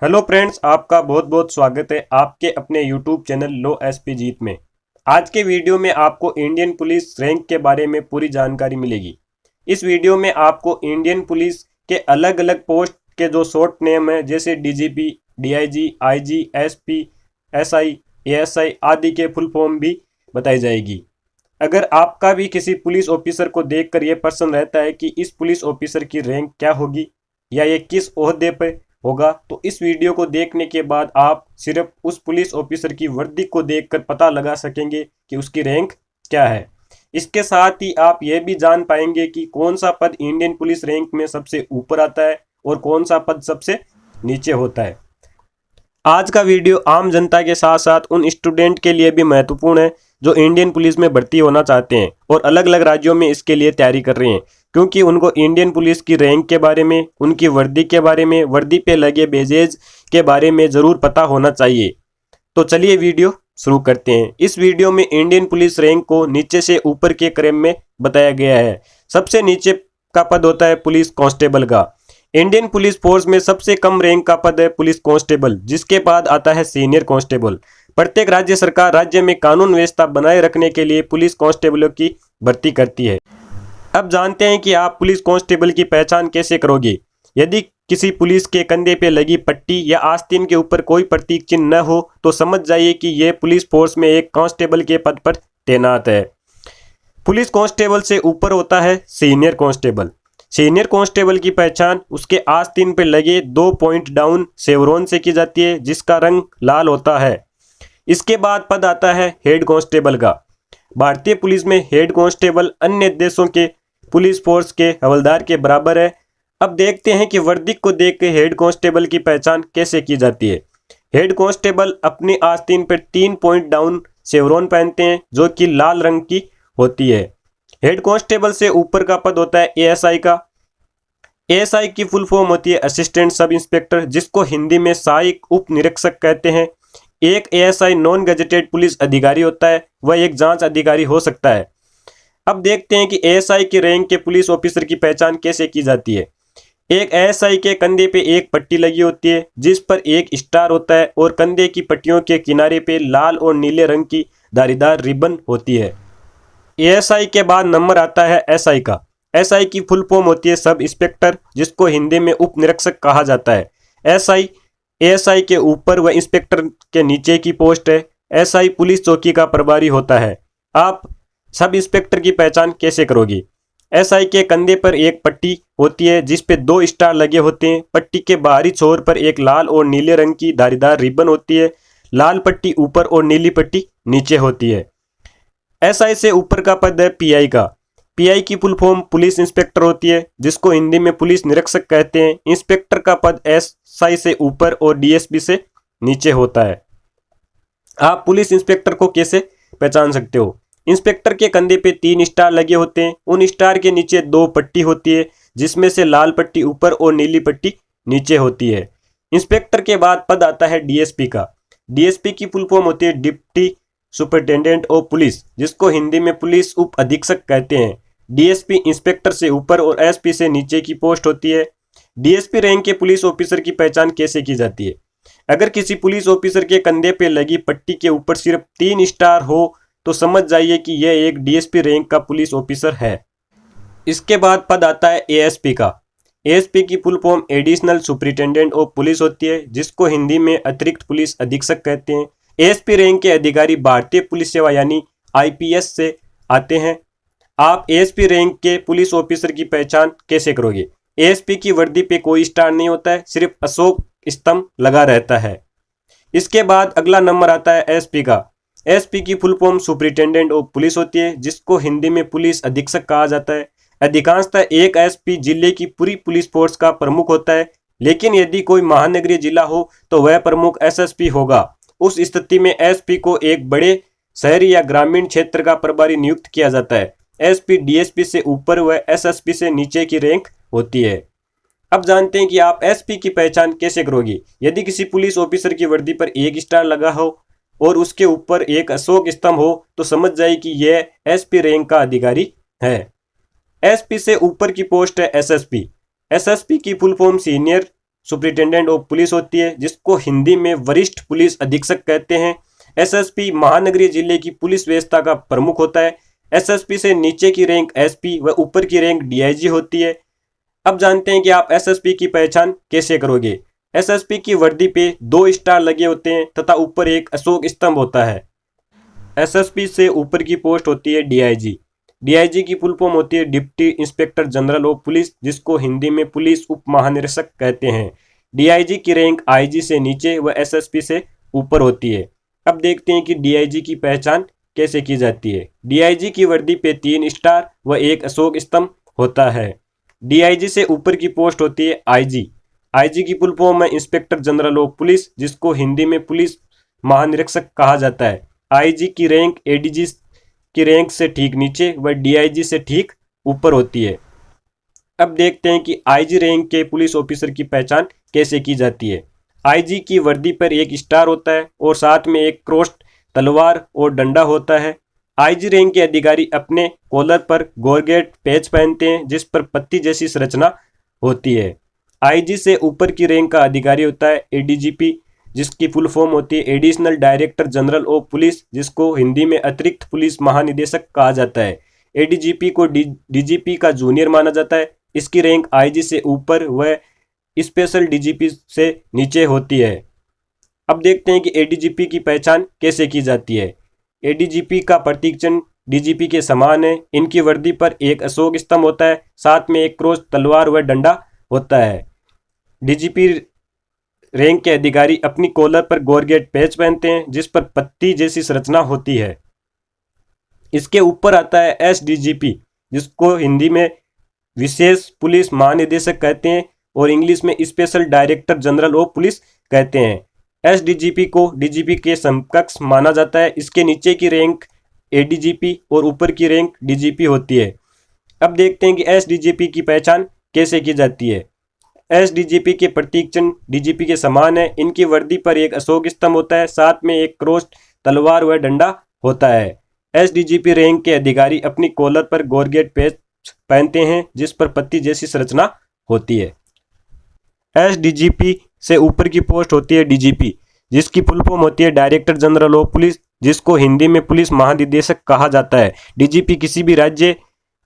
Hello friends, आपका बहुत बहुत स्वागत है आपके अपने यूट्यूब चैनल लो एसपी जीत में। आज के वीडियो में आपको इंडियन पुलिस रैंक के बारे में पूरी जानकारी मिलेगी। इस वीडियो में आपको इंडियन पुलिस के अलग अलग पोस्ट के जो शॉर्ट नेम है जैसे DGP, DIG, IG, SP, SI, ASI आदि के फुल फॉर्म भी बताई जाएगी। अगर आपका भी किसी पुलिस ऑफिसर को देखकर यह प्रश्न रहता है कि इस पुलिस ऑफिसर की रैंक क्या होगी या ये किस ओहदे पर होगा, तो इस वीडियो को देखने के बाद आप सिर्फ उस पुलिस ऑफिसर की वर्दी को देखकर पता लगा सकेंगे कि उसकी रैंक क्या है। इसके साथ ही आप यह भी जान पाएंगे कि कौन सा पद इंडियन पुलिस रैंक में सबसे ऊपर आता है और कौन सा पद सबसे नीचे होता है। आज का वीडियो आम जनता के साथ साथ उन स्टूडेंट के लिए भी महत्वपूर्ण है जो इंडियन पुलिस में भर्ती होना चाहते हैं और अलग अलग राज्यों में इसके लिए तैयारी कर रहे हैं, क्योंकि उनको इंडियन पुलिस की रैंक के बारे में, उनकी वर्दी के बारे में, वर्दी पे लगे बेजेज के बारे में ज़रूर पता होना चाहिए। तो चलिए वीडियो शुरू करते हैं। इस वीडियो में इंडियन पुलिस रैंक को नीचे से ऊपर के क्रम में बताया गया है। सबसे नीचे का पद होता है पुलिस कांस्टेबल का। इंडियन पुलिस फोर्स में सबसे कम रैंक का पद है पुलिस कांस्टेबल, जिसके बाद आता है सीनियर कांस्टेबल। प्रत्येक राज्य सरकार राज्य में कानून व्यवस्था बनाए रखने के लिए पुलिस कांस्टेबलों की भर्ती करती है। अब जानते हैं कि आप पुलिस कांस्टेबल की पहचान कैसे करोगे। यदि किसी पुलिस के कंधे पे लगी पट्टी या आस्तीन के ऊपर कोई प्रतीक चिन्ह न हो तो समझ जाइए कि यह पुलिस फोर्स में एक कांस्टेबल के पद पर तैनात है। पुलिस कांस्टेबल से ऊपर होता है सीनियर कांस्टेबल। सीनियर कांस्टेबल की पहचान उसके आस्तीन पर लगे 2 पॉइंट डाउन शेवरॉन से की जाती है, जिसका रंग लाल होता है। इसके बाद पद आता है हेड कांस्टेबल का। भारतीय पुलिस में हेड कांस्टेबल अन्य देशों के पुलिस फोर्स के हवलदार के बराबर है। अब देखते हैं कि वर्दी को देख के हेड कांस्टेबल की पहचान कैसे की जाती है। हेड कांस्टेबल अपनी आस्तीन पर 3 पॉइंट डाउन शेवरॉन पहनते हैं जो कि लाल रंग की होती है। हेड कांस्टेबल से ऊपर का पद होता है एएसआई का। एएसआई की फुल फॉर्म होती है असिस्टेंट सब इंस्पेक्टर, जिसको हिंदी में सहायक उप निरीक्षक कहते हैं। एक एएसआई नॉन गजेटेड पुलिस अधिकारी होता है, वह एक जांच अधिकारी हो सकता है। अब देखते हैं कि एएसआई की रैंक के पुलिस ऑफिसर की पहचान कैसे की जाती है। एक एएसआई के कंधे पे एक पट्टी लगी होती है जिस पर एक स्टार होता है और कंधे की पट्टियों के किनारे पे लाल और नीले रंग की धारीदार रिबन होती है। एएसआई के बाद नंबर आता है एसआई का। एसआई की फुल फॉर्म होती है सब इंस्पेक्टर, जिसको हिंदी में उप निरीक्षक कहा जाता है। एसआई एएसआई के ऊपर व इंस्पेक्टर के नीचे की पोस्ट है। एसआई पुलिस चौकी का प्रभारी होता है। आप सब इंस्पेक्टर की पहचान कैसे करोगे। एसआई के कंधे पर एक पट्टी होती है जिस पे 2 स्टार लगे होते हैं। पट्टी के बाहरी छोर पर एक लाल और नीले रंग की धारीदार रिबन होती है। लाल पट्टी ऊपर और नीली पट्टी नीचे होती है। एसआई से ऊपर का पद है पीआई का। पीआई की फुल फॉर्म पुलिस इंस्पेक्टर होती है, जिसको हिंदी में पुलिस निरीक्षक कहते हैं। इंस्पेक्टर का पद एसआई से ऊपर और डीएसपी से नीचे होता है। आप पुलिस इंस्पेक्टर को कैसे पहचान सकते हो। इंस्पेक्टर के कंधे पे 3 स्टार लगे होते हैं। उन स्टार के नीचे 2 पट्टी होती है, जिसमें से लाल पट्टी ऊपर और नीली पट्टी नीचे होती है। इंस्पेक्टर के बाद पद आता है डीएसपी का। डीएसपी की फुल फॉर्म होती है डिप्टी सुपरिटेंडेंट ऑफ पुलिस, जिसको हिंदी में पुलिस उप अधीक्षक कहते हैं। डीएसपी इंस्पेक्टर से ऊपर और एसपी से नीचे की पोस्ट होती है। डीएसपी रैंक के पुलिस ऑफिसर की पहचान कैसे की जाती है। अगर किसी पुलिस ऑफिसर के कंधे पे लगी पट्टी के ऊपर सिर्फ 3 स्टार हो तो समझ जाइए कि यह एक डीएसपी रैंक का पुलिस ऑफिसर है। इसके बाद पद आता है एएसपी का। एएसपी की full form additional superintendent of police होती है, जिसको हिंदी में अतिरिक्त पुलिस अधीक्षक कहते हैं। एएसपी रैंक के अधिकारी भारतीय पुलिस सेवा यानी आईपीएस से आते हैं। आप एएसपी रैंक के पुलिस ऑफिसर की पहचान कैसे करोगे। एएसपी की वर्दी पे कोई स्टार नहीं होता है, सिर्फ अशोक स्तंभ लगा रहता है। इसके बाद अगला नंबर आता है एसपी का। एसपी की full form superintendent of police होती है, जिसको हिंदी में पुलिस अधीक्षक कहा जाता है। अधिकांशतः एक एसपी जिले की पूरी पुलिस फोर्स का प्रमुख होता है, लेकिन यदि कोई महानगरीय जिला हो तो वह प्रमुख एसएसपी होगा। उस स्थिति में एसपी को एक बड़े शहरी या ग्रामीण क्षेत्र का प्रभारी नियुक्त किया जाता है। एसपी डीएसपी से ऊपर व एसएसपी से नीचे की रैंक होती है। अब जानते हैं कि आप एसपी की पहचान कैसे करोगे। यदि किसी पुलिस ऑफिसर की वर्दी पर 1 स्टार लगा हो और उसके ऊपर एक अशोक स्तंभ हो तो समझ जाइए कि यह एसपी रैंक का अधिकारी है। एसपी से ऊपर की पोस्ट है एसएसपी। एसएसपी की full form senior superintendent of police होती है, जिसको हिंदी में वरिष्ठ पुलिस अधीक्षक कहते हैं। एसएसपी महानगरीय जिले की पुलिस व्यवस्था का प्रमुख होता है। एसएसपी से नीचे की रैंक एसपी व ऊपर की रैंक डीआईजी होती है। अब जानते हैं कि आप एसएसपी की पहचान कैसे करोगे। एसएसपी की वर्दी पे 2 स्टार लगे होते हैं तथा ऊपर एक अशोक स्तंभ होता है। एसएसपी से ऊपर की पोस्ट होती है डीआईजी। डीआईजी की फुल फॉर्म होती है deputy inspector general of police, जिसको हिंदी में पुलिस उप महानिरीक्षक कहते हैं। डीआईजी की रैंक आईजी से नीचे व एसएसपी से ऊपर होती है। अब देखते हैं कि डीआईजी की पहचान कैसे की जाती है। डीआईजी की वर्दी पे 3 स्टार व एक अशोक स्तंभ होता है। डीआईजी से ऊपर की पोस्ट होती है आईजी। आईजी की फुल फॉर्म है इंस्पेक्टर जनरल ऑफ पुलिस, जिसको हिंदी में पुलिस महानिरीक्षक कहा जाता है। आईजी की रैंक एडीजी की रैंक से ठीक नीचे व डीआईजी से ठीक ऊपर होती है। अब देखते हैं कि आईजी रैंक के पुलिस ऑफिसर की पहचान कैसे की जाती है। आईजी की वर्दी पर 1 स्टार होता है और साथ में एक क्रॉस तलवार और डंडा होता है। आईजी रैंक के अधिकारी अपने कॉलर पर गॉर्गेट पैच पहनते हैं, जिस पर पत्ती जैसी संरचना होती है। आईजी से ऊपर की रैंक का अधिकारी होता है एडीजीपी, जिसकी फुल फॉर्म होती है additional director general of police, जिसको हिंदी में अतिरिक्त पुलिस महानिदेशक कहा जाता है। एडीजीपी को डीजीपी का जूनियर माना जाता है। इसकी रैंक आईजी से ऊपर व स्पेशल डीजीपी से नीचे होती है। अब देखते हैं कि एडीजीपी की पहचान कैसे की जाती है। एडीजीपी का प्रतीक चिन्ह डीजीपी के समान है। इनकी वर्दी पर एक अशोक स्तंभ होता है, साथ में एक क्रॉस तलवार व डंडा होता है। डीजीपी रैंक के अधिकारी अपनी कॉलर पर गॉर्गेट पैच पहनते हैं, जिस पर पत्ती जैसी संरचना होती है। इसके ऊपर आता है एसडीजीपी, जिसको हिंदी में विशेष पुलिस महानिदेशक कहते हैं और इंग्लिश में special director general of police कहते हैं। एसडीजीपी को डीजीपी के समकक्ष माना जाता है। इसके नीचे की रैंक एडीजीपी और ऊपर की रैंक डीजीपी होती है। अब देखते हैं कि एसडीजीपी की पहचान कैसे की जाती है। एसडीजीपी के प्रतीक चिन्ह डीजीपी के समान है। इनकी वर्दी पर एक अशोक स्तंभ होता है, साथ में एक क्रॉस तलवार व डंडा होता है। एसडीजीपी रैंक के अधिकारी अपनी कॉलर पर गॉर्गेट पैच पहनते हैं, जिस पर पत्ती जैसी संरचना होती है। एसडीजीपी से ऊपर की पोस्ट होती है डीजीपी, जिसकी फुल फॉर्म होती है डायरेक्टर जनरल ऑफ पुलिस, जिसको हिंदी में पुलिस महानिदेशक कहा जाता है। डीजीपी किसी भी राज्य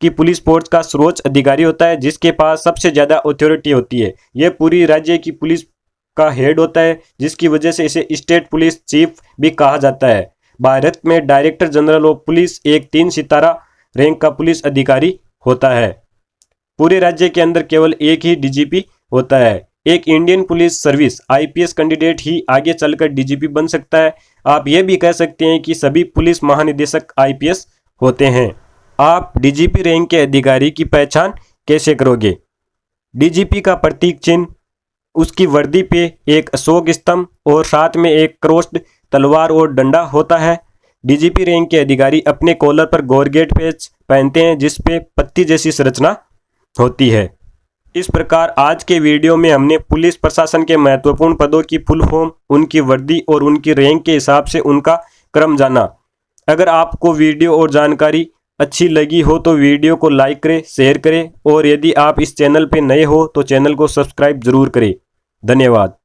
की पुलिस फोर्स का सर्वोच्च अधिकारी होता है, जिसके पास सबसे ज़्यादा अथॉरिटी होती है। यह पूरी राज्य की पुलिस का हेड होता है, जिसकी वजह से इसे स्टेट पुलिस चीफ भी कहा जाता है। भारत में डायरेक्टर जनरल ऑफ पुलिस एक 3 सितारा रैंक का पुलिस अधिकारी होता है। पूरे राज्य के अंदर केवल एक ही डीजीपी होता है। एक Indian police service IPS candidate ही आगे चलकर डीजीपी बन सकता है। आप ये भी कह सकते हैं कि सभी पुलिस महानिदेशक आईपीएस होते हैं। आप डीजीपी रैंक के अधिकारी की पहचान कैसे करोगे। डीजीपी का प्रतीक चिन्ह उसकी वर्दी पे एक अशोक स्तंभ और साथ में एक क्रॉस्ड तलवार और डंडा होता है। डीजीपी रैंक के अधिकारी अपने कॉलर पर गॉर्गेट पैच पहनते हैं, जिस पे पत्ती जैसी संरचना होती है। इस प्रकार आज के वीडियो में हमने पुलिस प्रशासन के महत्वपूर्ण पदों की फुल फॉर्म, उनकी वर्दी और उनकी रैंक के हिसाब से उनका क्रम जाना। अगर आपको वीडियो और जानकारी अच्छी लगी हो तो वीडियो को लाइक करें, शेयर करें और यदि आप इस चैनल पर नए हो तो चैनल को सब्सक्राइब जरूर करें। धन्यवाद।